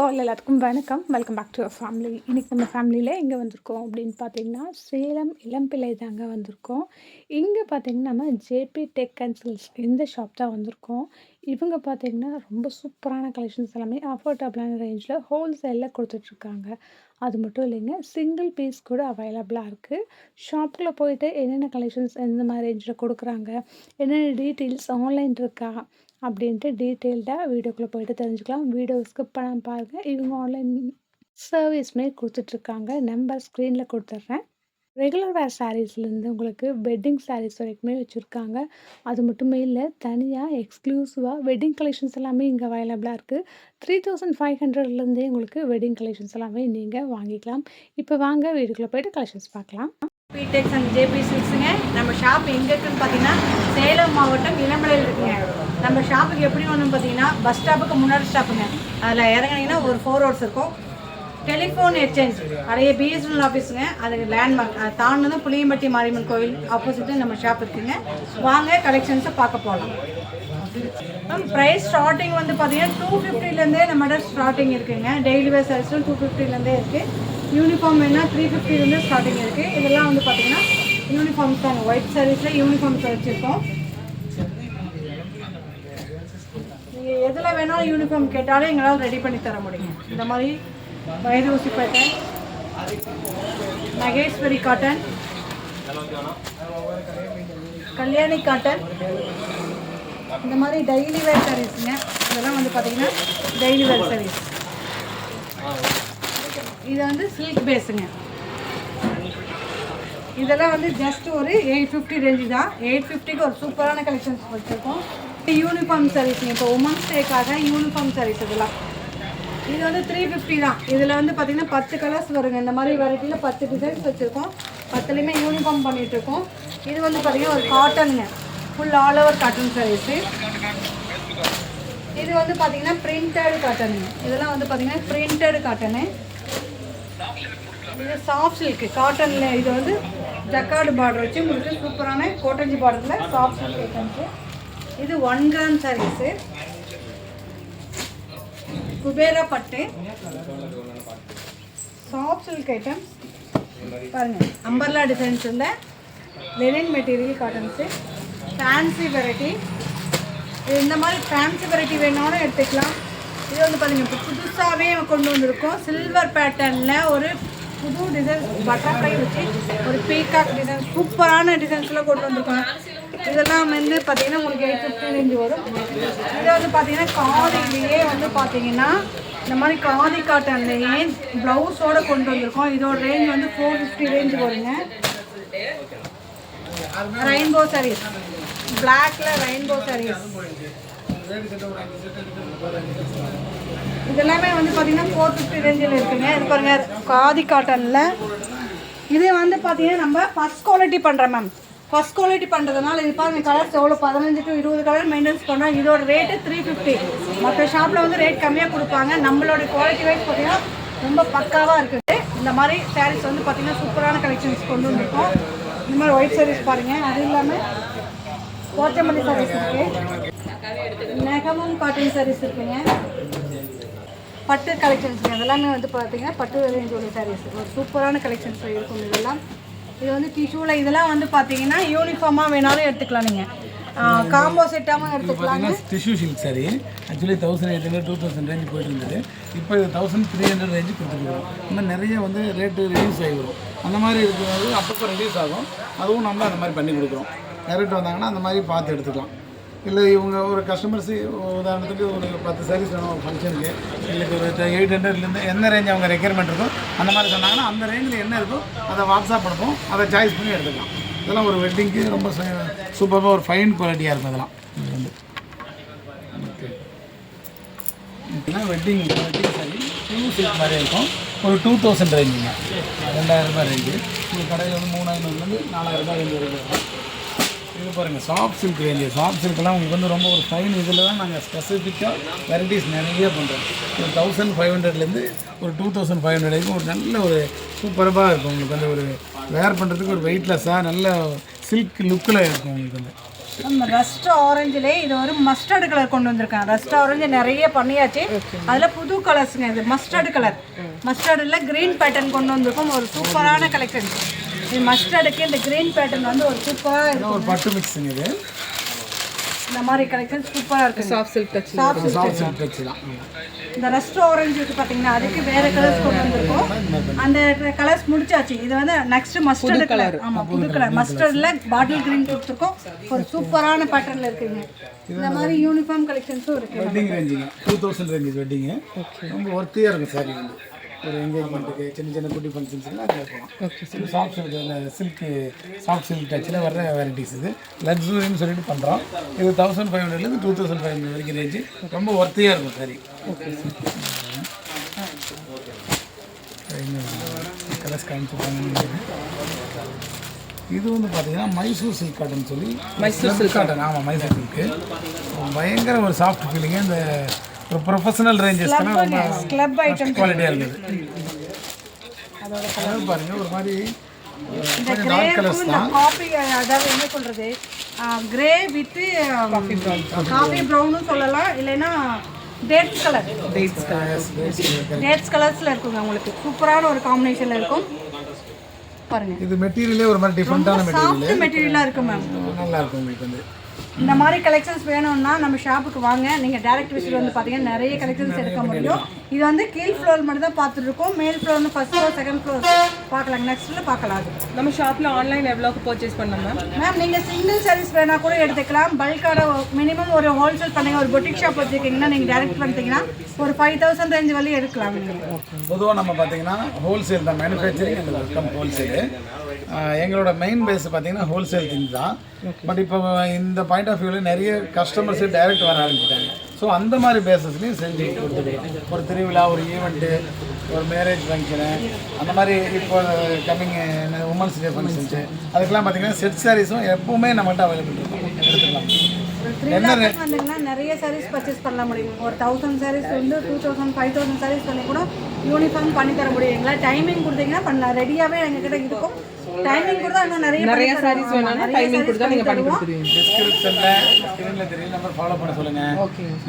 All எல்லாத்துக்கும் வணக்கம். Welcome back to your family. இன்றைக்கி நம்ம ஃபேமிலியில் எங்கே வந்திருக்கோம் அப்படின்னு பார்த்தீங்கன்னா, சேலம் இளம்பிள்ளை தாங்க வந்திருக்கோம். இங்கே பார்த்தீங்கன்னா நம்ம ஜேபி டெக் அண்ட் சில்க்ஸ் இந்த ஷாப் தான் வந்திருக்கோம். இவங்க பார்த்தீங்கன்னா ரொம்ப சூப்பரான கலெக்ஷன்ஸ் எல்லாமே அஃபோர்டபுளான ரேஞ்சில் ஹோல்சேலில் கொடுத்துட்ருக்காங்க. அது மட்டும் இல்லைங்க, சிங்கிள் பீஸ் கூட அவைலபிளாக இருக்குது. ஷாப்புக்குள்ளே போயிட்டு என்னென்ன கலெக்ஷன்ஸ் எந்த மாதிரி ரேஞ்சில் கொடுக்குறாங்க, என்னென்ன டீட்டெயில்ஸ் ஆன்லைன் இருக்கா அப்படின்ட்டு டீட்டெயில்டாக வீடியோக்குள்ளே போயிட்டு தெரிஞ்சுக்கலாம். வீடியோ ஸ்கிப் பண்ணாமல் பாருங்கள். இவங்க ஆன்லைன் சர்வீஸுமே கொடுத்துட்ருக்காங்க. நம்பர் ஸ்க்ரீனில் கொடுத்துட்றேன். ரெகுலர் வேர் சாரீஸ்லேருந்து உங்களுக்கு வெட்டிங் சாரீஸ் வரைக்குமே வச்சுருக்காங்க. அது மட்டுமே இல்லை, தனியாக எக்ஸ்க்ளூசிவாக வெட்டிங் கலெக்ஷன்ஸ் எல்லாமே இங்கே அவைலபிளாக இருக்குது. 3500 உங்களுக்கு வெட்டிங் கலெக்ஷன்ஸ் எல்லாமே நீங்கள் வாங்கிக்கலாம். இப்போ வாங்க வீடியோக்குள்ளே போயிட்டு கலெக்ஷன்ஸ் பார்க்கலாம். பிடெக்ஸ் அண்ட் ஜேபி சில்க்ஸுங்க. நம்ம ஷாப் எங்கே இருக்குதுன்னு பார்த்தீங்கன்னா சேலம் மாவட்டம் இளம்பிள்ளையில் இருக்குங்க. நம்ம ஷாப்புக்கு எப்படி ஒன்று பார்த்தீங்கன்னா பஸ் ஸ்டாப்புக்கு முன்னாடி ஸ்டாப்புங்க. அதில் இறங்கினீங்கன்னா ஒரு 4 ரோட்ஸ் இருக்கும். டெலிஃபோன் எக்ஸ்சேஞ்ச் நிறைய பிஎஸ்என்எல் ஆஃபீஸுங்க. அதுக்கு லேண்ட்மார்க் அதை தாண்டினதும் புளியம்பட்டி மாரியம்மன் கோவில் ஆப்போசிட்டு நம்ம ஷாப் இருக்குங்க. வாங்க கலெக்ஷன்ஸை பார்க்க போகலாம். ப்ரைஸ் ஸ்டார்டிங் வந்து பார்த்தீங்கன்னா 250லேருந்தே நம்மகிட்ட ஸ்டார்டிங் இருக்குதுங்க. டெய்லி வேர் சாரீஸும் 250லேருந்தே இருக்குது. யூனிஃபார்ம் வேணால் 350லேருந்து ஸ்டார்டிங் இருக்குது. இதெல்லாம் வந்து பார்த்தீங்கன்னா யூனிஃபார்ம்ஸ் தாங்க. ஒயிட் சாரீஸில் யூனிஃபார்ம்ஸ் வச்சுருக்கோம். நீங்கள் எதில் வேணாலும் யூனிஃபார்ம் கேட்டாலும் எங்களால் ரெடி பண்ணி தர முடியுங்க. இந்த மாதிரி வைரூசி pattern, Maheshwari cotton, Kalyani cotton, இந்த மாதிரி டெய்லி வேர் சாரீஸுங்க. இதெல்லாம் வந்து பார்த்தீங்கன்னா டெய்லி வேர் சாரீஸ். இது வந்து சில்க் பேஸுங்க. இதெல்லாம் வந்து ஜஸ்ட் ஒரு 850 ரேஞ்சு தான். 850க்கு ஒரு சூப்பரான கலெக்ஷன்ஸ் வச்சுருக்கோம். யூனிஃபார்ம் சாரீஸுங்க. இப்போ உமன்ஸ் டேக்காக யூனிஃபார்ம் சாரீஸ் இதெல்லாம். இது வந்து 350 தான். இதில் வந்து பார்த்திங்கன்னா 10 கலர்ஸ் வருங்க. இந்த மாதிரி வெரைட்டியில் 10 டிசைன்ஸ் வச்சுருக்கோம். 10லையுமே யூனிஃபார்ம் பண்ணிகிட்ருக்கோம். இது வந்து பார்த்திங்கன்னா ஒரு காட்டனுங்க, full all over cotton sarees. இது வந்து பார்த்திங்கன்னா பிரிண்டட் காட்டனுங்க. இதெல்லாம் வந்து பார்த்திங்கன்னா பிரிண்டட் காட்டனு. இது சாஃப்ட் சில்க்கு காட்டனில். இது வந்து ஜக்கார்டு பார்டர் வச்சு உங்களுக்கு சூப்பரான கோட்டஞ்சி பார்டரில் சாஃப்ட் சில்க் ஐட்டம்ஸு. இது 1 கிராம் சாரீஸு. குபேரா பட்டு சாஃப்ட் சில்க் ஐட்டம்ஸ் பாருங்கள். அம்பர்லா டிசைன்ஸ் இந்த லெனின் மெட்டீரியல் காட்டன்ஸு. Fancy variety. இந்த மாதிரி ஃபேன்சி வெரைட்டி வேணாலும் எடுத்துக்கலாம். இது வந்து பார்த்திங்கன்னா இப்போ புதுசாகவே கொண்டு வந்திருக்கோம். சில்வர் பேட்டர்னில் ஒரு புது டிசைன் பட்டர்ஃப்ளை வச்சு ஒரு பீகாக் டிசைன் சூப்பரான டிசைன்ஸில் கொண்டு வந்திருக்கோம். இதெல்லாம் வந்து பார்த்திங்கன்னா உங்களுக்கு 850 ரேஞ்சு வரும். இதை வந்து பார்த்திங்கன்னா காதிலேயே வந்து பார்த்திங்கன்னா இந்த மாதிரி காதி காட்டன்லேயே ப்ளவுஸோடு கொண்டு வந்திருக்கோம். இதோட ரேஞ்ச் வந்து 450 ரேஞ்சு வருங்க. ரெயின்போ சாரீஸ், பிளாக்ல ரெயின்போ சாரீஸ். இதெல்லாமே வந்து பார்த்தீங்கன்னா 450 ரேஞ்சில் இருக்குங்க. இது பாருங்கள் காதி காட்டனில். இது வந்து பார்த்தீங்கன்னா நம்ம ஃபஸ்ட் குவாலிட்டி பண்ணுறோம் மேம். ஃபஸ்ட் குவாலிட்டி பண்ணுறதுனால இது பாருங்கள் கலர்ஸ் எவ்வளோ 15 to 20 கலர் மெயின்டைன்ஸ் பண்ணுறோம். இதோட ரேட்டு 350. மற்ற ஷாப்பில் வந்து ரேட் கம்மியாக கொடுப்பாங்க. நம்மளோட குவாலிட்டி வைஸ் பார்த்தீங்கன்னா ரொம்ப பக்காவாக இருக்குது. இந்த மாதிரி சாரீஸ் வந்து பார்த்திங்கன்னா சூப்பரான கலெக்ஷன்ஸ் கொண்டு வந்துருக்கோம். இந்த மாதிரி ஒயிட் சாரீஸ் பாருங்கள். அது இல்லாமல் போச்சமல்லி சாரீஸ் இருக்குது. நெகமும் காட்டன் சாரீஸ் இருக்குங்க. பட்டு கலெக்ஷன்ஸ் அதெல்லாமே வந்து பார்த்தீங்கன்னா பட்டு ரேஞ்ச் உள்ள சாரீஸ் ஒரு சூப்பரான கலெக்ஷன்ஸ் இருக்கும். இதெல்லாம் இது வந்து டிஷ்யூவில். இதெல்லாம் வந்து பார்த்தீங்கன்னா யூனிஃபார்மாக வேணாலும் எடுத்துக்கலாம். நீங்கள் காம்போ செட்டாகவும் எடுத்துக்கலாம். Tissue silk sorry actually 1800 2000 range போயிட்டு இருந்தது. இப்போ இது 1300 ரேஞ்சு கொடுத்துருக்கோம். இன்னும் நிறைய வந்து ரேட்டு ரிலீஸ் ஆகிடும். அந்த மாதிரி இருக்கிறது அப்பப்போ ரிலீஸ் ஆகும். அதுவும் நம்ம அந்த மாதிரி பண்ணி கொடுக்குறோம். டேரக்ட் வந்தாங்கன்னா அந்த மாதிரி பார்த்து எடுத்துக்கலாம். இல்லை இவங்க ஒரு கஸ்டமர்ஸு உதாரணத்துக்கு ஒரு 10 சாரீஸ் வேணும் ஒரு ஃபங்க்ஷனுக்கு, எங்களுக்கு ஒரு 800லேருந்து என்ன ரேஞ்ச் அவங்க ரெக்யர்மெண்ட் இருக்கோ அந்த மாதிரி சொன்னாங்கன்னா அந்த ரேஞ்சில் என்ன இருக்கோ அதை வாட்ஸ்அப் பண்ணுவோம். அதை சாய்ஸ் பண்ணி எடுத்துக்கலாம். இதெல்லாம் ஒரு வெட்டிங்க்கு ரொம்ப சூப்பராக ஒரு ஃபைன் குவாலிட்டியாக இருக்கும். இதெல்லாம் இது வந்து வெட்டிங் சாரி நியூ சில்க் மாதிரி இருக்கும். ஒரு 2000 ரேஞ்சுங்க, 2000 ரூபாய் ரேஞ்சு. உங்கள் கடையில் வந்து 3500லேருந்து 4000 ரூபாய் ரேஞ்சு வரைக்கும். இது பாருங்கள் சாஃப்ட் சில்க் ரேஞ்சு. சாஃப்ட் சில்க்லாம் உங்களுக்கு வந்து ரொம்ப ஒரு ஃபைன். இதில் தான் நாங்கள் ஸ்பெசிஃபிக்காக வெரைட்டிஸ் நிறைய பண்ணுறோம். ஒரு 1500லேருந்து ஒரு 2500 வரைக்கும் ஒரு நல்ல ஒரு சூப்பராக இருக்கும். உங்களுக்கு வந்து ஒரு வேர் பண்ணுறதுக்கு ஒரு வெயிட்லெஸ்ஸாக நல்ல சில்க் லுக்கில் இருக்கும். உங்களுக்கு வந்து நம்ம ரஸ்ட் ஆரஞ்சிலே இது ஒரு மஸ்டர்டு கலர் கொண்டு வந்திருக்கேன். ரஸ்ட் ஆரஞ்சு நிறைய பண்ணியாச்சு, அதில் புது கலர்ஸுங்க. இது மஸ்டர்டு கலர், மஸ்டர்டில் க்ரீன் பேட்டர்ன் கொண்டு வந்திருக்கோம். ஒரு சூப்பரான கலெக்ஷன். இது மஸ்டர்டுக்கு இந்த க்ரீன் பேட்டர்ன் வந்து ஒரு சூப்பராக இருக்கும். ஒரு பட்டு மிக்ஸுங்க இது. இந்த மாதிரி கலெக்ஷன் சூப்பராக இருக்குது. Soft silk touch. Soft silk touch தான். இந்த ரஸ்ட் ஆரஞ்சு இருக்குது பார்த்தீங்கன்னா, அதுக்கு வேறு கலர்ஸ் கொண்டு வந்திருக்கோம். அந்த கலர்ஸ் முடிச்சாச்சு. இது வந்து நெக்ஸ்ட் மஸ்டர்டு கலர். ஆமாம், புது கலர் மஸ்டர்டில் பாட்டில் க்ரீன் கொடுத்துருக்கோம். ஒரு சூப்பரான பேட்டர்னில் இருக்குங்க. இந்த மாதிரி யூனிஃபார்ம் கலெக்ஷன்ஸும் இருக்குது. Wedding ரேஞ்சுங்க 2000 range wedding. ரொம்ப ஒர்த்தியாக இருக்கும் சாரி வந்து. ஒரு என்கேஜ்மெண்ட்டுக்கு சின்ன சின்ன குட்டி ஃபங்க்ஷன்ஸுக்குலாம் அங்கே போகலாம். சாஃப்ட் சில்க்கு சாஃப்ட் சில்க் டச்சில் வர்ற வெரைட்டிஸ் இது. லக்ஸுரின்னு சொல்லிட்டு பண்ணுறோம். இது 1500லேருந்து 2500 வரைக்கும் ரேஞ்சு. ரொம்ப ஒர்த்தியாக இருக்கும் சாரி. கலர்ஸ் காமிச்சிருக்காங்க. இது வந்து பார்த்தீங்கன்னா மைசூர் சில்க் காட்டன் சொல்லி. Mysore silk cotton. ஆமாம், மைசூர் சில்க்கு. பயங்கர ஒரு சாஃப்ட் ஃபீலிங்கு. இந்த ஒரு ப்ரொஃபஷனல் ரேஞ்சஸ்லாம் ரொம்ப கிளப் ஐட்டம் குவாலிட்டியாக இருக்குது. அதோட கலர் பாருங்கள், ஒரு மாதிரி டார்க் கலர்ஸ் தான். காஃபி, அதாவது என்ன சொல்கிறது, கிரே வித்து காஃபி ப்ரௌனும் சொல்லலாம், இல்லைன்னா டேட்ஸ் கலர். டேட்ஸ் கலர்ஸில் இருக்குங்க. உங்களுக்கு சூப்பரான ஒரு காம்பினேஷனில் இருக்கும் பாருங்க. இது மெட்டீரியலே ஒரு மாதிரி டிஃப்ரெண்டான மெட்டீரியலாக இருக்கும் மேம். நல்லா இருக்கும் உங்களுக்கு வந்து. இந்த மாதிரி கலெக்ஷன்ஸ் வேணும்னா நம்ம ஷாப்புக்கு வாங்க. நீங்கள் டேரக்ட் விசிட் வந்து பார்த்தீங்கன்னா நிறைய கலெக்ஷன்ஸ் எடுக்க முடியும். இது வந்து கீழ் ஃப்ளோர் மட்டும் தான் பார்த்துருக்கோம். மேல் ஃப்ளோர் வந்து ஃபர்ஸ்ட் ஃப்ளோர், செகண்ட் ஃப்ளோர் பார்க்கலாம். நெக்ஸ்ட்டில் பார்க்கலாம். நம்ம ஷாப்பில் ஆன்லைன் எவ்வளோக்கு பர்ச்சேஸ் பண்ணலாம் மேம்? நீங்கள் சிங்கிள் சாரீஸ் வேணால் கூட எடுத்துக்கலாம். பல்கான மினிமம் ஒரு ஹோல்சேல் பண்ணுங்க. ஒரு பொட்டிக் ஷாப் வச்சுருக்கீங்கன்னா நீங்கள் டேரக்ட் பண்ணிட்டீங்கன்னா ஒரு 5000 ரேஞ்ச் வரையும் எடுக்கலாம். பொதுவாக நம்ம பார்த்தீங்கன்னா ஹோல்சேல் தான், மேனுஃபேக்சரிங் அண்ட் வெல்கம் ஹோல்சேலு. எங்களோட மெயின் பேஸ் பார்த்தீங்கன்னா ஹோல்சேல் திங்ஸ் தான். பட் இப்போ இந்த பாயிண்ட் ஆஃப் வியூவில் நிறைய கஸ்டமர்ஸு டைரக்ட் வர ஆரம்பிச்சிட்டாங்க. ஸோ அந்த மாதிரி பேஸஸ்லையும் செஞ்சு கொடுத்துருக்கோம். ஒரு திருவிழா, ஒரு ஈவெண்ட்டு, ஒரு மேரேஜ் ஃபங்க்ஷனு, அந்த மாதிரி இப்போ கம்மிங் உமன்ஸ் டே ஃபங்க்ஷன்ஸு, அதுக்கெல்லாம் பார்த்தீங்கன்னா செட் சாரீஸும் எப்போவுமே நம்மகிட்ட அவைலபிள் இருக்கும், எடுத்துக்கலாம். வந்தீங்கன்னா நிறைய சாரீஸ் பர்ச்சேஸ் பண்ண முடியும். ஒரு 1000 சாரீஸ் வந்து 2000, 5000 சாரீஸ் பண்ணி கூட யூனிஃபார்ம் பண்ணி தர முடியுங்களா? டைமிங் கொடுத்தீங்கன்னா பண்ணலாம். ரெடியாகவே எங்ககிட்ட இருக்கும். டைமிங் கொடுத்தா இன்னும் நிறைய சாரீஸ் வேணும். டைமிங் கொடுத்தா நீங்கள் பண்ணி கொடுத்துருவீங்க. டிஸ்கிரிப்ஷனில் ஸ்க்ரீனில் தெரியல நம்பர் ஃபாலோ பண்ண சொல்லுங்கள்.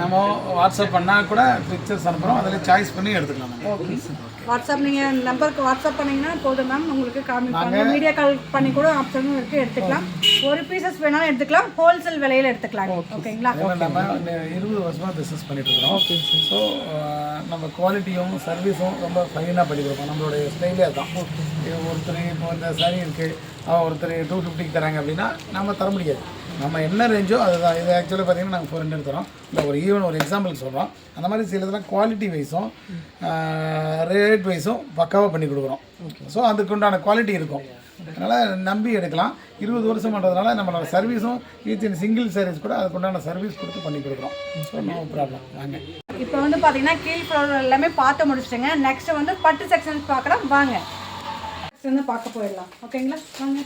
நம்ம வாட்ஸ்அப் பண்ணால் கூட பிக்சர்ஸ் அனுப்புகிறோம், அதில் சாய்ஸ் பண்ணி எடுத்துக்கலாம். Okay sir. வாட்ஸ்அப் நீங்கள் நம்பருக்கு வாட்ஸ்அப் பண்ணிங்கன்னா போதும் மேம். உங்களுக்கு காமிப்பாங்க. வீடியோ கால் பண்ணி கூட ஆப்ஷனும் இருக்குது, எடுத்துக்கலாம். ஒரு பீசஸ் வேணாலும் எடுத்துக்கலாம். ஹோல்சேல் விலையில் எடுத்துக்கலாம். ஓகேங்களா? நம்ம 20 வருஷமாக பிஸ்னஸ் பண்ணிட்டு இருக்கோம். Okay sir. ஸோ நம்ம குவாலிட்டியும் சர்வீஸும் ரொம்ப ஃபைனாக பண்ணி கொடுப்போம். நம்மளுடைய ஸ்டைலே அதுதான். ஒருத்தர் இப்போ இந்த சாரி இருக்குது, ஒருத்தர் 250க்கு தராங்க அப்படின்னா நம்ம தர முடியாது. நம்ம என்ன ரேஞ்சோ அதுதான். இது ஆக்சுவலாக பார்த்தீங்கன்னா நாங்கள் 400 தரோம். இல்லை ஒரு ஈவன் ஒரு எக்ஸாம்பிளுக்கு சொல்கிறோம். அந்த மாதிரி சிலதெல்லாம் குவாலிட்டி வைஸும் ரேட் வைஸும் பக்காவாக பண்ணி கொடுக்குறோம். ஸோ அதுக்குண்டான குவாலிட்டி இருக்கும். அதனால் நம்பி எடுக்கலாம். 20 வருஷம் பண்ணுறதுனால நம்மளோட சர்வீஸும் ஈச் சிங்கிள் சாரீஸ் கூட அதுக்குண்டான சர்வீஸ் கொடுத்து பண்ணி கொடுக்குறோம். So no problem. வாங்க. இப்போ வந்து பார்த்தீங்கன்னா கீழ் ஃப்ளோர் எல்லாமே பார்த்து முடிச்சிட்டுங்க. நெக்ஸ்ட் வந்து பட்டு செக்ஷன்ஸ் பார்க்கலாம். வாங்க வந்து பார்க்க போயிடலாம். ஓகேங்களா? வாங்க.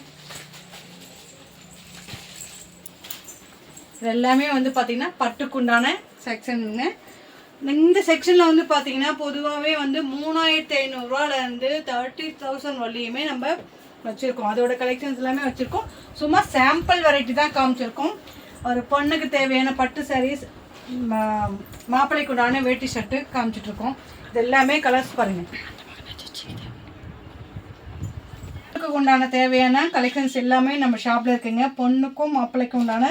இது எல்லாமே வந்து பார்த்தீங்கன்னா பட்டுக்குண்டான செக்ஷனுங்க. இந்த செக்ஷனில் வந்து பார்த்தீங்கன்னா பொதுவாகவே வந்து 3500 ரூபாயிலேருந்து 30,000 வரலையுமே நம்ம வச்சுருக்கோம். அதோட கலெக்ஷன்ஸ் எல்லாமே வச்சுருக்கோம். சும்மா சாம்பிள் வெரைட்டி தான் காமிச்சிருக்கோம். ஒரு பொண்ணுக்கு தேவையான பட்டு சாரீஸ், மாப்பிள்ளைக்கு உண்டான வேட்டி ஷர்ட்டு காமிச்சிட்ருக்கோம். இது எல்லாமே கலர்ஸ் பாருங்கள். பொண்ணுக்கு உண்டான தேவையான கலெக்ஷன்ஸ் எல்லாமே நம்ம ஷாப்பில் இருக்குங்க. பொண்ணுக்கும் மாப்பிள்ளைக்கும் உண்டான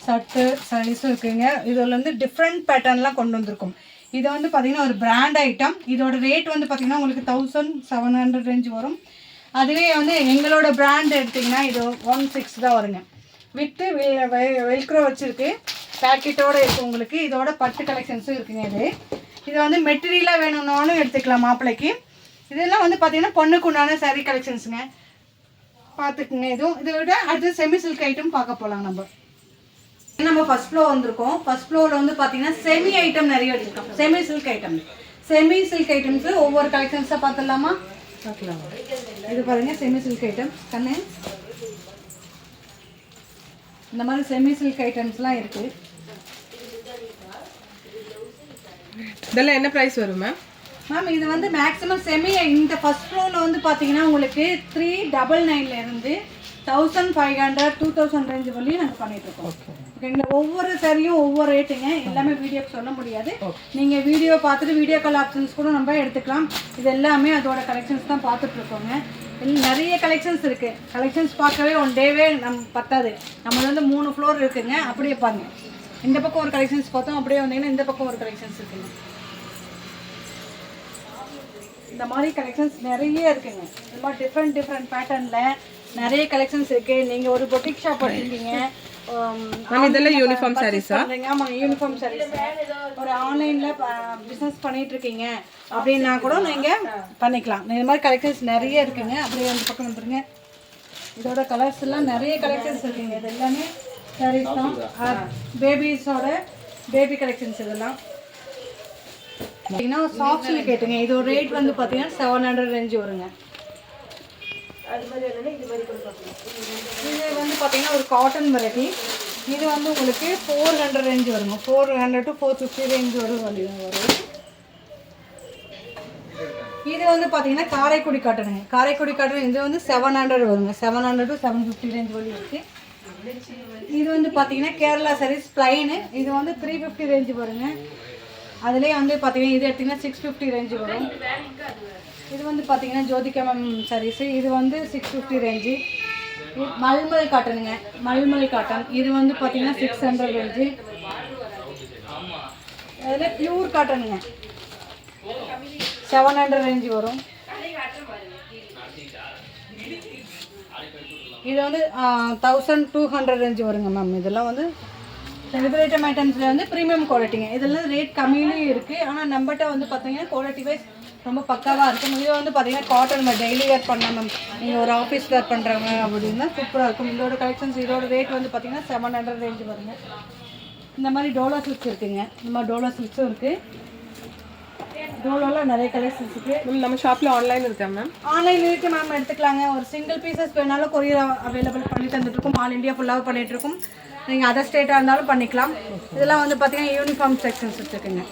ஷர்ட்டு சாரீஸும் இருக்குங்க. இதில் வந்து டிஃப்ரெண்ட் பேட்டர்ன்லாம் கொண்டு வந்திருக்கும். இதை வந்து பார்த்திங்கன்னா ஒரு பிராண்ட் ஐட்டம். இதோட ரேட் வந்து பார்த்திங்கன்னா உங்களுக்கு 1700 ரேஞ்ச் வரும். அதுவே வந்து எங்களோட பிராண்ட் எடுத்திங்கன்னா இது 16 தான் வருங்க. வித்து வெல்க்ரோ வச்சுருக்கு, பேக்கெட்டோடு இருக்குது உங்களுக்கு. இதோட பட்டு கலெக்ஷன்ஸும் இருக்குங்க. இது வந்து மெட்டீரியலாக வேணும்னாலும் எடுத்துக்கலாம் மாப்பிள்ளைக்கு. இதெல்லாம் வந்து பார்த்திங்கன்னா பொண்ணுக்கு உண்டான சாரீ கலெக்ஷன்ஸுங்க. பார்த்துக்குங்க. இதுவும் இதை விட அடுத்து செமி சில்க் ஐட்டம் பார்க்க போகலாம். நம்ம ஃபர்ஸ்ட் ஃப்ளோர் வந்திருக்கோம். ஃபர்ஸ்ட் ஃப்ளோரில் வந்து பார்த்தீங்கன்னா செமி ஐட்டம் நிறைய வச்சுருக்கோம். செமி சில்க் ஐட்டம்ஸு ஒவ்வொரு கலெக்ஷன்ஸாக பார்த்துடலாமா? பார்க்கலாம். இது பாருங்கள், செமி சில்க் ஐட்டம்ஸ். கண்ணு இந்த மாதிரி செமி சில்க் ஐட்டம்ஸ்லாம் இருக்குது. இதெல்லாம் என்ன ப்ரைஸ் வரும் மேம்? மேம் இது வந்து மேக்ஸிமம் செமி இந்த ஃபர்ஸ்ட் ஃப்ளோரில் வந்து பார்த்தீங்கன்னா உங்களுக்கு 399 இருந்து 1500 2000 ரேஞ்ச் வரையும் நாங்கள் பண்ணிகிட்ருக்கோம். ஓகேங்களா? ஒவ்வொரு சாரியும் ஒவ்வொரு ரேட்டுங்க. எல்லாமே வீடியோக்கு சொல்ல முடியாது. நீங்கள் வீடியோ பார்த்துட்டு வீடியோ கால் ஆப்ஷன்ஸ் கூட நம்ம எடுத்துக்கலாம். இது எல்லாமே அதோட கலெக்ஷன்ஸ் தான் பார்த்துட்ருக்கோங்க. நிறைய கலெக்ஷன்ஸ் இருக்குது. கலெக்ஷன்ஸ் பார்க்கவே ஒன் டேவே பத்தாது. நம்மளது வந்து 3 ஃப்ளோர் இருக்குதுங்க. அப்படியே பாருங்க, இந்த பக்கம் ஒரு கலெக்ஷன்ஸ் பார்த்தோம், அப்படியே வந்தீங்கன்னா இந்த பக்கம் ஒரு கலெக்ஷன்ஸ் இருக்குங்க. இந்த மாதிரி கலெக்ஷன்ஸ் நிறைய இருக்குங்க. இந்த மாதிரி டிஃப்ரெண்ட் பேட்டர்னில் நிறைய கலெக்ஷன்ஸ் இருக்குது. நீங்கள் ஒரு பொட்டிக் ஷாப் வச்சுருக்கீங்க, இதெல்லாம் யூனிஃபார்ம் சாரீஸா? ஆமாங்க, யூனிஃபார்ம் சாரீஸ். ஒரு ஆன்லைனில் பிஸ்னஸ் பண்ணிகிட்டு இருக்கீங்க அப்படின்னா கூட நீங்கள் பண்ணிக்கலாம். இந்த மாதிரி கலெக்ஷன்ஸ் நிறைய இருக்குங்க. அப்படியே அந்த பக்கம் வந்துருங்க. இதோட கலர்ஸ் எல்லாம் நிறைய கலெக்ஷன்ஸ் இருக்குங்க. இது எல்லாமே சாரீஸ் தான். பேபிஸோட பேபி கலெக்ஷன்ஸ் இதெல்லாம் பார்த்தீங்கன்னா சாக்ஸில் கேட்டுங்க. இது ஒரு ரேட் வந்து பார்த்தீங்கன்னா 700 ரேஞ்சு வருங்க. இது வந்து பார்த்தீங்கன்னா ஒரு காட்டன் வெரைட்டி. இது வந்து உங்களுக்கு 400 ரேஞ்சு வருங்க. 400 to 450 ரேஞ்சு வரும். இது வந்து பார்த்தீங்கன்னா காரைக்குடி காட்டனுங்க. காரைக்குடி காட்டன் இது வந்து 700 வருங்க. 700 to 750 ரேஞ்ச் வரையும் இருக்குது. இது வந்து பார்த்தீங்கன்னா கேரளா சாரீஸ் பிளைனு. இது வந்து 350 ரேஞ்சு வருங்க. அதுலேயே வந்து பார்த்தீங்கன்னா இது எடுத்திங்கன்னா 650 ரேஞ்சு வரும். இது வந்து பார்த்தீங்கன்னா ஜோதிகா மேம் சாரீஸு. இது வந்து 650 ரேஞ்சு. மல்மல் காட்டனுங்க. மல்மல் காட்டன் இது வந்து பார்த்தீங்கன்னா 600 ரேஞ்சு. அதில் பியூர் காட்டனுங்க 700 ரேஞ்சு வரும். இது வந்து 1200 ரேஞ்சு வருங்க மேம். இதெல்லாம் வந்து செலிப்ரேட்டம் ஐட்டம்ஸில் வந்து ப்ரீமியம் குவாலிட்டிங்க. இதெல்லாம் ரேட் கம்மியிலையும் இருக்குது. ஆனால் நம்மகிட்ட வந்து பார்த்தீங்கன்னா குவாலிட்டி வைஸ் ரொம்ப பக்காவாக இருக்கும். இது வந்து பார்த்தீங்கன்னா காட்டன் டெய்லி வேர் பண்ணலாம் மேம். நீங்கள் ஒரு ஆஃபீஸ் வேர் பண்ணுறாங்க அப்படின்னா சூப்பராக இருக்கும். இதோட கலெக்ஷன்ஸ் இதோட ரேட் வந்து பார்த்தீங்கன்னா 700 ரேஞ்சு வருங்க. இந்த மாதிரி டோலா சில்க்ஸ் இருக்குதுங்க. இந்த மாதிரி டோலா சில்க்ஸும் இருக்குது. டோலோவில் நிறைய கலெக்ஷன்ஸ் இருக்குது. நம்ம ஷாப்பில் ஆன்லைன் இருக்கா மேம்? ஆன்லைன் இருக்குது மேம், எடுத்துக்கலாங்க. ஒரு சிங்கிள் பீசஸ் வேணாலும் கொரியர் அவைலபிள் பண்ணி தந்துட்டுருக்கோம். ஆல் இண்டியா ஃபுல்லாக பண்ணிகிட்ருக்கோம். நீங்கள் அதர் ஸ்டேட்டாக இருந்தாலும் பண்ணிக்கலாம். இதெல்லாம் வந்து பார்த்தீங்கன்னா யூனிஃபார்ம் செக்ஷன்ஸ் வச்சுருக்குங்க.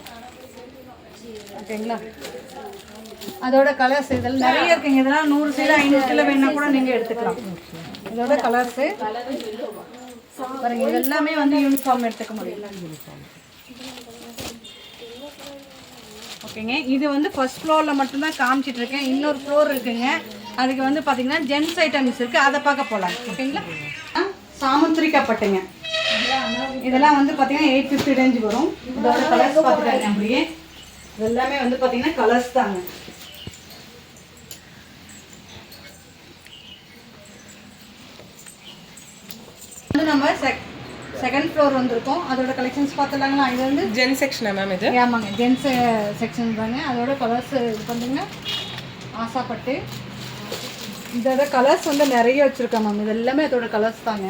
ஓகேங்களா? அதோட கலர்ஸ் இதெல்லாம் நிறைய இருக்குங்க. இதெல்லாம் 100 கிலோ 500 கிலோ வேணால் கூட நீங்கள் எடுத்துக்கலாம். இதோட கலர்ஸு பாருங்க. இது எல்லாமே வந்து யூனிஃபார்ம் எடுத்துக்க முடியல. ஓகேங்க. இது வந்து ஃபர்ஸ்ட் ஃப்ளோரில் மட்டும்தான் காமிச்சிட்டு இருக்கேன். இன்னொரு ஃப்ளோர் இருக்குங்க. அதுக்கு வந்து பார்த்தீங்கன்னா ஜென்ஸ் ஐட்டம்ஸ் இருக்குது. அதை பார்க்க போகலாம். ஓகேங்களா? சாமுத்திரிக்கா பட்டுங்க. இதெல்லாம் வந்து பார்த்தீங்கன்னா 850 ரேஞ்சு வரும். இதோட கலர்ஸ் பார்த்துட்டாங்க. அப்படியே இது எல்லாமே வந்து பார்த்தீங்கன்னா கலர்ஸ் தாங்க. வந்து நம்ம செகண்ட் ஃப்ளோர் வந்திருக்கோம். அதோட கலெக்ஷன்ஸ் பார்த்துலாங்களா? இது வந்து ஜென் செக்ஷனா மேம்? இது ஆமாங்க, ஜென்ஸ் செக்ஷன் தாங்க. அதோட கலர்ஸ் இது பண்ணுறீங்கன்னா ஆசைப்பட்டு இதோட கலர்ஸ் வந்து நிறைய வச்சுருக்கேன் மேம். இது எல்லாமே அதோட கலர்ஸ் தாங்க.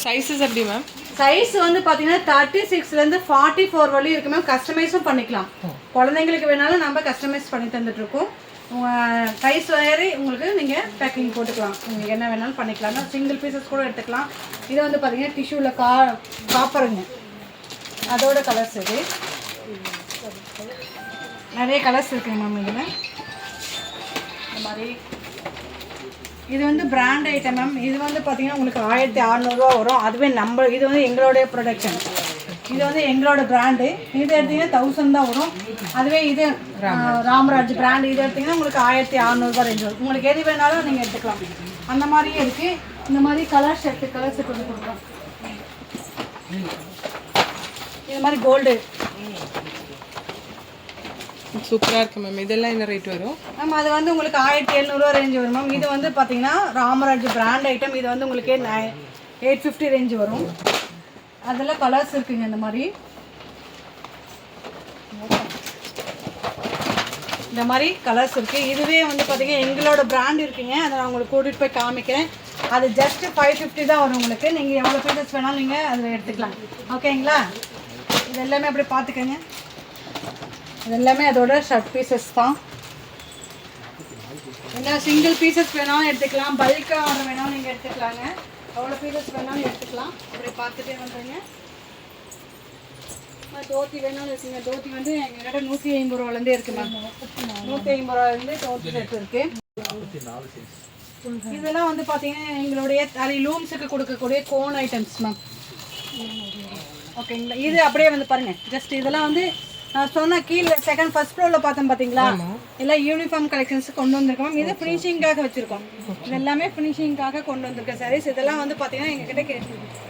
சைஸஸ் எப்படி மேம்? சைஸ் வந்து பார்த்தீங்கன்னா 36லேருந்து 44 வரையும் இருக்குது மேம். கஸ்டமைஸும் பண்ணிக்கலாம். குழந்தைங்களுக்கு வேணாலும் நம்ம கஸ்டமைஸ் பண்ணி தந்துட்டுருக்கோம். சைஸ் வேறு உங்களுக்கு நீங்கள் பேக்கிங் போட்டுக்கலாம். உங்களுக்கு என்ன வேணாலும் பண்ணிக்கலாம். சிங்கிள் பீசஸ் கூட எடுத்துக்கலாம். இது வந்து பார்த்தீங்கன்னா டிஷ்யூவில் காப்பருங்க. அதோட கலர்ஸ் இது நிறைய கலர்ஸ் இருக்குங்க மேம். இதில் இந்த மாதிரி இது வந்து பிராண்ட் ஐட்டம் மேம். இது வந்து பார்த்தீங்கன்னா உங்களுக்கு 1600 வரும். அதுவே நம்ம இது வந்து எங்களுடைய ப்ரொடக்ஷன். இது வந்து எங்களோட பிராண்டு. இது எடுத்திங்கன்னா 1000 தான் வரும். அதுவே இது ராமராஜ் பிராண்டு. இது எடுத்திங்கன்னா உங்களுக்கு 1600 ரேஞ்ச் வரும். உங்களுக்கு எது வேணாலும் நீங்கள் எடுத்துக்கலாம். அந்த மாதிரியே இருக்குது. இந்த மாதிரி கலர் செட் வந்து கொடுக்குறோம். இது மாதிரி கோல்டு சூப்பராக இருக்குது மேம். இதெல்லாம் என்ன ரேட் வரும் மேம்? அது வந்து உங்களுக்கு 1700 ரேஞ்ச் வரும் மேம். இது வந்து பார்த்தீங்கன்னா ராமராஜ் பிராண்ட் ஐட்டம். இது வந்து உங்களுக்கு 850 ரேஞ்ச் வரும். அதில் கலர்ஸ் இருக்குங்க. இந்த மாதிரி கலர்ஸ் இருக்குது. இதுவே வந்து பார்த்தீங்கன்னா எங்களோட பிராண்ட் இருக்குங்க. அதை நான் உங்களுக்கு கூட்டிகிட்டு போய் காமிக்கிறேன். அது ஜஸ்ட் 550 தான் வரும் உங்களுக்கு. நீங்கள் எவ்வளோ பீசஸ் வேணாலும் நீங்கள் அதில் எடுத்துக்கலாம். ஓகேங்களா? இது எல்லாமே அப்படி பார்த்துக்கோங்க. இது எல்லாமே அதோட ஷர்ட் பீசஸ் தான். என்ன சிங்கிள் பீசஸ் வேணாலும் எடுத்துக்கலாம். பல்காக ஆர்டர் வேணாலும் நீங்கள் எடுத்துக்கலாங்க. எவ்வளோ பீசஸ் வேணாலும் எடுத்துக்கலாம். அப்படி பார்த்துட்டே வந்துடுங்க. தோத்தி வேணாலும் இருக்குங்க. தோத்தி வந்து எங்கள்கிட்ட 150 ரூபாலேருந்தே இருக்குது மேம். 150 ரூபாலேருந்து தோத்தி செட் இருக்குது. இதெல்லாம் வந்து பார்த்தீங்கன்னா எங்களுடைய லூம்ஸுக்கு கொடுக்கக்கூடிய கோன் ஐட்டம்ஸ் மேம். ஓகேங்களா, இது அப்படியே வந்து பாருங்கள். ஜஸ்ட் இதெல்லாம் வந்து நான் சொன்ன கீழே ஃபர்ஸ்ட் ஃப்ளோரில் பார்த்தோம் பார்த்தீங்களா, எல்லாம் யூனிஃபார்ம் கலெக்ஷன்ஸ் கொண்டு வந்திருக்கோம் மேம். இது ஃபினிஷிங்காக வச்சுருக்கோம். இது எல்லாமே ஃபினிஷிங்காக கொண்டு வந்திருக்க சாரீஸ். இதெல்லாம் வந்து பார்த்தீங்கன்னா எங்ககிட்ட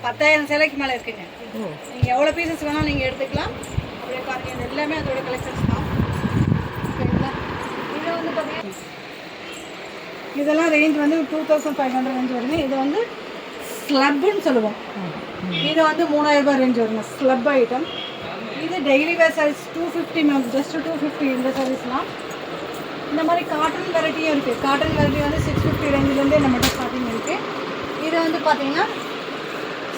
10,000 சேலைக்கு மேலே இருக்குங்க. நீங்கள் எவ்வளோ பீசஸ் வேணாலும் நீங்கள் எடுத்துக்கலாம். அப்படியே பாருங்கள், இது எல்லாமே அதோட கலெக்ஷன்ஸ் தான். ஓகேங்களா, இது வந்து பார்த்தீங்கன்னா இதெல்லாம் ரேஞ்ச் வந்து 2500 ரேஞ்ச் வருங்க. இது வந்து ஸ்லப்புன்னு சொல்லுவோம். இது வந்து 3000 ரூபாய் ரேஞ்ச் வருங்க, ஸ்லப் ஐட்டம். இது daily wear sarees 250 ma'am, just 250 இந்த சாரீஸ்லாம். இந்த மாதிரி காட்டன் வெரைட்டியும் இருக்குது. காட்டன் வெரைட்டி வந்து 650 ரேஞ்சிலேருந்தே நம்மகிட்ட ஸ்டார்டிங் இருக்குது. இது வந்து பார்த்தீங்கன்னா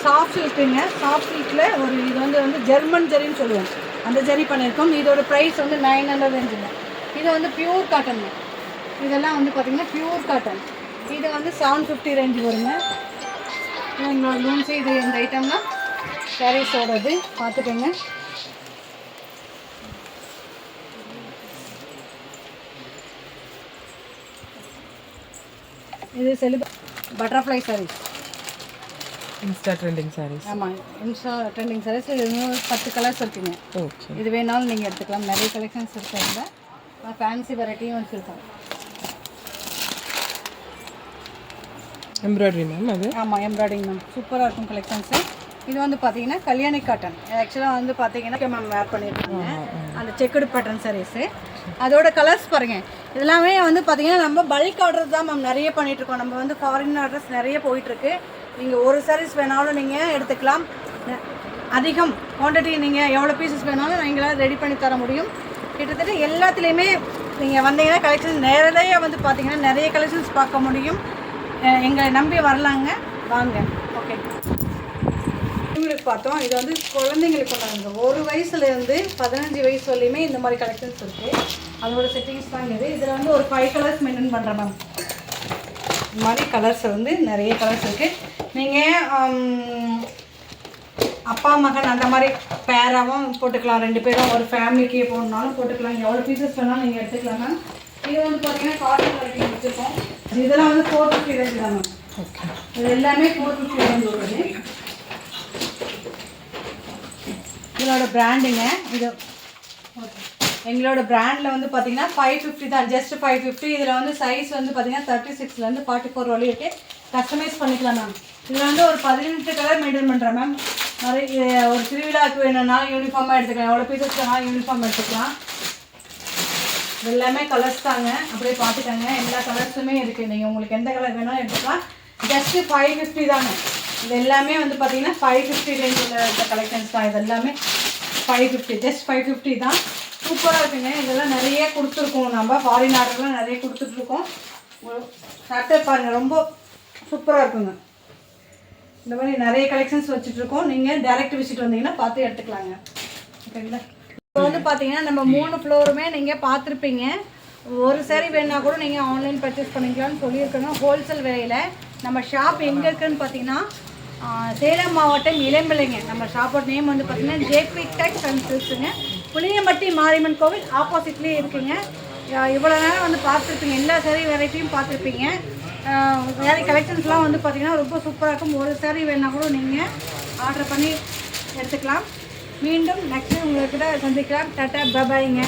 சாஃப்ட் சில்க்குங்க. சாஃப்ட் சில்கில் ஒரு இது வந்து ஜெர்மன் ஜெரின்னு சொல்லுவோம், அந்த ஜெரி பண்ணியிருக்கோம். இதோட ப்ரைஸ் வந்து 900 ரேஞ்சில். இது வந்து பியூர் காட்டனுங்க. இதெல்லாம் வந்து பார்த்திங்கன்னா பியூர் காட்டன். இது வந்து 750 ரேஞ்சு வருங்க. எங்களோட லூன்ஸு இது இந்த ஐட்டம்லாம் சாரீஸோடது பார்த்துக்கோங்க. இது butterfly sarees, insta trending sarees. ஆமாம், இன்ஸ்டா ட்ரெண்டிங் சாரீஸ். இது 10 கலர்ஸ் இருக்குங்க. ஓகே, இது வேணாலும் நீங்கள் எடுத்துக்கலாம். நிறைய கலெக்ஷன்ஸ் இருக்கிறதுல ஃபேன்சி வெரைட்டியும் வச்சுருக்கோம். எம்ப்ராய்டரி மேம் அது. ஆமாம், எம்ப்ராய்டிங் மேம், சூப்பராக இருக்கும் கலெக்ஷன்ஸு. இது வந்து பார்த்தீங்கன்னா கல்யாணி காட்டன். ஆக்சுவலாக வந்து பார்த்தீங்கன்னா மேம் வேர் பண்ணியிருக்காங்க அந்த செக்குடு பேட்டர்ன் சாரீஸு. அதோட கலர்ஸ் பாருங்கள். இதெல்லாமே வந்து பார்த்தீங்கன்னா நம்ம பல்க் ஆர்டர் தான் மேம் நிறைய பண்ணிகிட்ருக்கோம். நம்ம வந்து ஃபாரின் ஆர்டர்ஸ் நிறைய போயிட்டுருக்கு. நீங்கள் ஒரு சாரீஸ் வேணாலும் நீங்கள் எடுத்துக்கலாம். அதிகம் குவான்டிட்டி நீங்கள் எவ்வளோ பீசஸ் வேணாலும் எங்களால் ரெடி பண்ணி தர முடியும். கிட்டத்தட்ட எல்லாத்துலேயுமே நீங்கள் வந்தீங்கன்னா கலெக்ஷன் நிறைய வந்து பார்த்தீங்கன்னா நிறைய கலெக்ஷன்ஸ் பார்க்க முடியும். எங்களை நம்பி வரலாங்க, வாங்க. ஓகே, இவங்களுக்கு பார்த்தோம். இது வந்து குழந்தைங்களுக்கு கொண்டாங்க. 1 வயசுலேருந்து 15 வயசு வரலையுமே இந்த மாதிரி கலெக்ஷன்ஸ் இருக்குது. அதோட செட்டிங்ஸ் தான் இது. இதில் வந்து ஒரு 5 கலர்ஸ் மெயின்டைன் பண்ணுறேன் மேம். இந்த மாதிரி கலர்ஸ் வந்து நிறைய கலர்ஸ் இருக்குது. நீங்கள் அப்பா மகன் அந்த மாதிரி பேராகவும் போட்டுக்கலாம். 2 பேரும் ஒரு ஃபேமிலிக்கு போடணுன்னாலும் போட்டுக்கலாம். எவ்வளோ பீசஸ் வேணாலும் நீங்கள் எடுத்துக்கலாம் மேம். இது வந்து பார்த்தீங்கன்னா காட்டன் வெரைட்டி வச்சுருக்கோம். இதெல்லாம் வந்து 450 ரேஞ்சு தான் மேம். ஓகே, இது எல்லாமே 450 ரேஞ்சு வருது. இதோட பிராண்டுங்க. இது எங்களோட பிராண்டில் வந்து பார்த்தீங்கன்னா 550 தான், ஜஸ்ட் 550. இதில் வந்து சைஸ் வந்து பார்த்தீங்கன்னா 36லேருந்து 44 வரையும் இருக்குது. கஸ்டமைஸ் பண்ணிக்கலாம் மேம். இதில் வந்து ஒரு 18 கலர் மெயின்டைன் பண்ணுறேன் மேம். நிறைய ஒரு திருவிழாவுக்கு வேணும்னாலும் யூனிஃபார்மாக எடுத்துக்கலாம். எவ்வளோ பீசஸ் வேணாலும் யூனிஃபார்ம் எடுத்துக்கலாம். இது எல்லாமே கலர்ஸ் தாங்க, அப்படியே பார்த்துக்கோங்க. எல்லா கலர்ஸுமே இருக்குது. நீங்கள் உங்களுக்கு எந்த கலர் வேணாலும் எடுத்துக்கலாம். ஜஸ்ட்டு 550 தாங்க. இது எல்லாமே வந்து பார்த்தீங்கன்னா 550 ரேஞ்சில் இருக்க கலெக்ஷன்ஸ் தான். இது எல்லாமே 550, ஜஸ்ட் 550 தான். சூப்பராக இருக்குங்க. இதெல்லாம் நிறைய கொடுத்துருக்கோம். நம்ம ஃபாரின் ஆர்டர்லாம் நிறைய கொடுத்துட்ருக்கோம். சட்டை பாருங்கள், ரொம்ப சூப்பராக இருக்குங்க. இந்த மாதிரி நிறைய கலெக்ஷன்ஸ் வச்சுட்ருக்கோம். நீங்கள் டைரக்ட் விசிட் வந்தீங்கன்னா பார்த்து எடுத்துக்கலாங்க. ஓகேங்களா, இப்போ வந்து பார்த்தீங்கன்னா நம்ம 3 ஃப்ளோருமே நீங்கள் பார்த்துருப்பீங்க. ஒரு சாரி வேணா கூட நீங்கள் ஆன்லைன் பர்ச்சேஸ் பண்ணிக்கலாம்னு சொல்லியிருக்கணும். ஹோல்சேல் விலையில். நம்ம ஷாப் எங்கே இருக்குதுன்னு பார்த்தீங்கன்னா சேலம் மாவட்டம் இளம்பிள்ளைங்க. நம்ம ஷாப்போட நேம் வந்து பார்த்தீங்கன்னா ஜேபி டெக்ஸ் அண்ட் சில்க்ஸுங்க. புளியம்பட்டி மாரியம்மன் கோவில் ஆப்போசிட்லேயே இருக்குங்க. இவ்வளோ நேரம் வந்து பார்த்துருப்பீங்க. எல்லா சாரி வெரைட்டியும் பார்த்துருப்பீங்க. சாரி கலெக்ஷன்ஸ்லாம் வந்து பார்த்தீங்கன்னா ரொம்ப சூப்பராக இருக்கும். ஒரு சாரி வேணா கூட நீங்கள் ஆர்டர் பண்ணி எடுத்துக்கலாம். மீண்டும் நெக்ஸ்ட் உங்கள்கிட்ட சந்திக்கலாம். டாட்டா, பாய்ங்க.